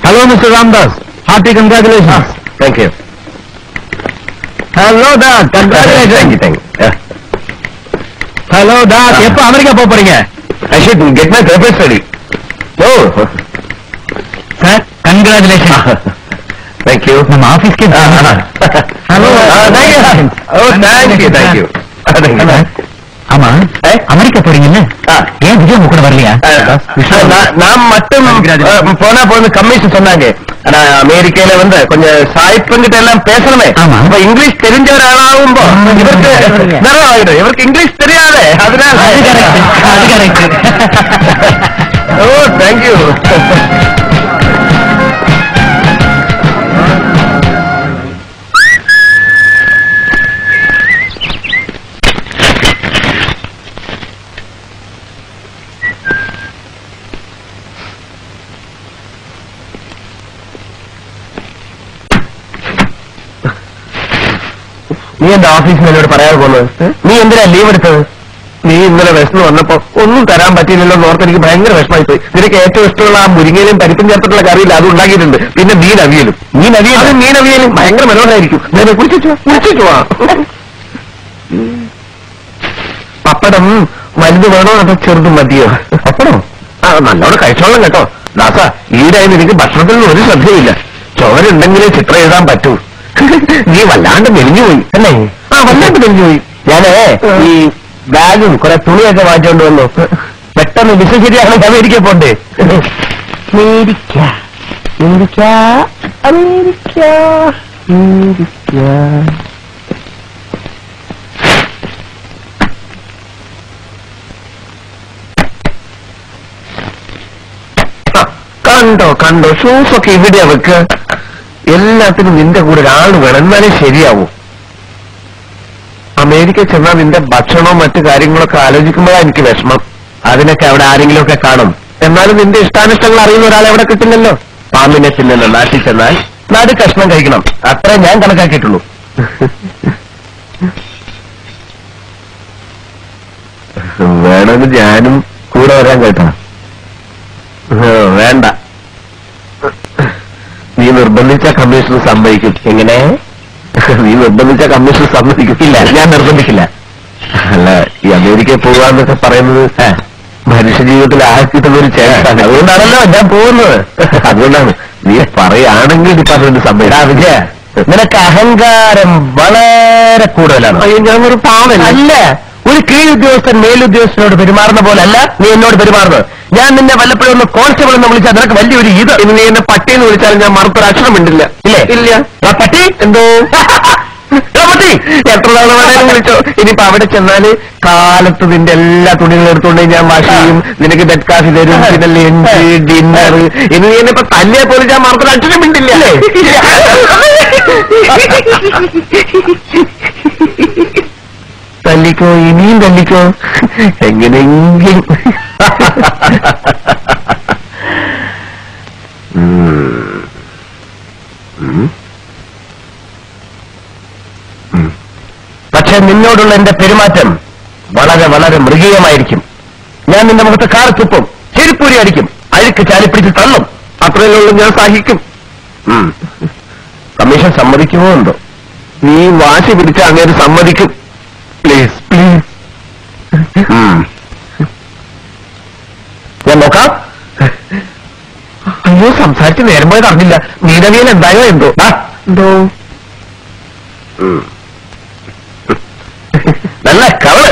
Hello, Mr. Ramdas. Hearty congratulations. Thank you. Hello, Dad. Congratulations. Thank you. Hello, Dad. எப்போ America போறீங்க? I should get my papers ready. Oh. Sir, congratulations. Thank you. நம்ம ஆபீஸ்க்கு Hello. Thank you. ஆமா, America போறீங்கல்ல? ஏன் விஜய் கூட வரலையா? நான் மட்டும் போனா போது கமிஷன் சொன்னாங்க. அமெரிக்கையில வந்து கொஞ்சம் சாய்ப்புங்கிட்ட எல்லாம் பேசணுமே. இப்ப இங்கிலீஷ் தெரிஞ்சவர் ஆளாகும்போ இவருக்கு நேரம் ஆகிடும். இவருக்கு இங்கிலீஷ் தெரியாது. அதனால ஓ தேங்க்யூ. നീ എന്റെ ഓഫീസിൽ എന്നോട് പറയാതെ പോകുന്നത്? നീ എന്തിനാ ലീവ് എടുത്തത്? നീ ഇന്നലെ വിശന്ന് വന്നപ്പോ ഒന്നും തരാൻ പറ്റിയില്ലല്ലോ ഓർത്ത് എനിക്ക് ഭയങ്കര വിഷമായി പോയി. നിനക്ക് ഏറ്റവും ഇഷ്ടമുള്ള ആ മുരിങ്ങയിലും പരിപ്പും ചേർത്തിട്ടുള്ള കറിയില്ല, അത് ഉണ്ടാക്കിയിട്ടുണ്ട്. പിന്നെ മീൻ അവിയലും ഭയങ്കര മനോഹരമായിരിക്കും. കുളിച്ചു പപ്പടം വലുത് വേണോ അതോ ചെറുതും മതിയോ? പപ്പടം നല്ലോണം കഴിച്ചോളാം കേട്ടോ. ദാസ, ഈടായി എനിക്ക് ഭക്ഷണത്തിൽ ഒരു ശ്രദ്ധയില്ല. ചോരുണ്ടെങ്കിലേ ചിത്രം എഴുതാൻ പറ്റൂ. നീ വല്ലാണ്ട് മെലിഞ്ഞുപോയി അല്ലേ? വല്ലാണ്ട് മെലിഞ്ഞുപോയി. ഞാന് ഈ ബാഗും കുറെ തുണിയൊക്കെ വാങ്ങിച്ചോണ്ട് വന്നു. പെട്ടെന്ന് വിഷം ശരിയാണെങ്കിൽ അമേരിക്ക പോണ്ടേ? അമേരിക്ക കണ്ടോ ഷൂസൊക്കെ ഇവിടെയാ വെക്ക്. എല്ലാത്തിനും നിന്റെ കൂടെ ഒരാൾ വേണം, എന്നാലേ ശരിയാവൂ. അമേരിക്ക ചെന്നാൽ നിന്റെ ഭക്ഷണവും മറ്റു കാര്യങ്ങളൊക്കെ ആലോചിക്കുമ്പോഴാണ് എനിക്ക് വിഷമം. അതിനൊക്കെ അവിടെ ആരെങ്കിലും ഒക്കെ കാണും. എന്നാലും നിന്റെ ഇഷ്ടാനിഷ്ടങ്ങൾ അറിയുന്ന ഒരാളെ അവിടെ കിട്ടില്ലല്ലോ. പാമ്പിനെ തിന്നല്ലോ നാട്ടിൽ ചെന്നാൽ നാട് കഷ്ണം കഴിക്കണം, അത്രേ ഞാൻ കണക്കാക്കിയിട്ടുള്ളൂ. വേണമെങ്കിൽ ഞാനും കൂടെ വരാൻ കേട്ടോ? വേണ്ട, നീ നിർബന്ധിച്ച കമ്മീഷണർ സമ്മതിക്കും. എങ്ങനെ? നീ നിർബന്ധിച്ച കമ്മീഷണർ സമ്മതിക്കില്ല. ഞാൻ നിർബന്ധിക്കില്ല. അല്ല, ഈ അമേരിക്കയിൽ പോവാന്നൊക്കെ പറയുന്നത് മനുഷ്യ ജീവിതത്തിൽ ആക്കിയിട്ടുള്ള ഒരു ചേട്ടാണ്. അതുകൊണ്ടാണല്ലോ ഞാൻ പോകുന്നത്. അതുകൊണ്ടാണ്. നീ പറയുകയാണെങ്കിൽ ഡിപ്പാർട്ട്മെന്റ് സമ്മതിക്കും. വിജയ, നിനക്ക് അഹങ്കാരം വളരെ കൂടുതലാണ്. ഞാനൊരു പാവല്ല. അല്ല, ഒരു കീഴുദ്യോഗസ്ഥൻ മേലുദ്യോഗസ്ഥനോട് പെരുമാറുന്ന പോലെ അല്ല നീ എന്നോട് പെരുമാറുന്നത്. ഞാൻ നിന്നെ വല്ലപ്പോഴും ഒന്ന് കോൺസ്റ്റബിൾ എന്ന് വിളിച്ചാൽ നിനക്ക് വലിയൊരു ഇത്. ഇനി നീ എന്നെ പട്ടി എന്ന് വിളിച്ചാലും ഞാൻ മറുത്തൊരു അക്ഷരം മിണ്ടില്ല. ഇല്ലേ? ഇല്ല. പട്ടി എന്തോ പട്ടി എത്ര തവണ വേണേലും വിളിച്ചോ. ഇനിയിപ്പോ അവിടെ ചെന്നാല് കാലത്ത് നിന്റെ എല്ലാ തുണികളും എടുത്തുകൊണ്ട് ഞാൻ വാഷ് ചെയ്യും. നിനക്ക് ബെഡ് കാഫി തരും, പിന്നെ ലഞ്ച്, ഡിന്നർ. ഇനി നീ എന്നെ ഇപ്പൊ തല്ലിയെ പോലും ഞാൻ മറുത്തൊരു അക്ഷരം മിണ്ടില്ല. തല്ലിക്കോ, ഇനിയും തല്ലിക്കോ, എങ്ങനെയെങ്കിലും. പക്ഷെ നിന്നോടുള്ള എന്റെ പെരുമാറ്റം വളരെ വളരെ മൃഗീയമായിരിക്കും. ഞാൻ നിന്റെ മുഖത്ത് കാർ തുപ്പും, ചെരുപ്പൂരി അടിക്കും, അഴുക്ക് ചാലിപ്പിടിച്ച് തള്ളും. അത്രയുള്ളൂ, ഞാൻ സഹിക്കും. കമ്മീഷൻ സമ്മതിക്കുമോ എന്തോ? നീ വാശി പിടിച്ച അങ്ങനെ സമ്മതിക്കും. Please please. ഞാൻ നോക്കാം. അയ്യോ, സംസാരിച്ച് നേരം പോയത് അറിഞ്ഞില്ല. നീലവിയൽ എന്തായോ എന്തോ നല്ല കവള്.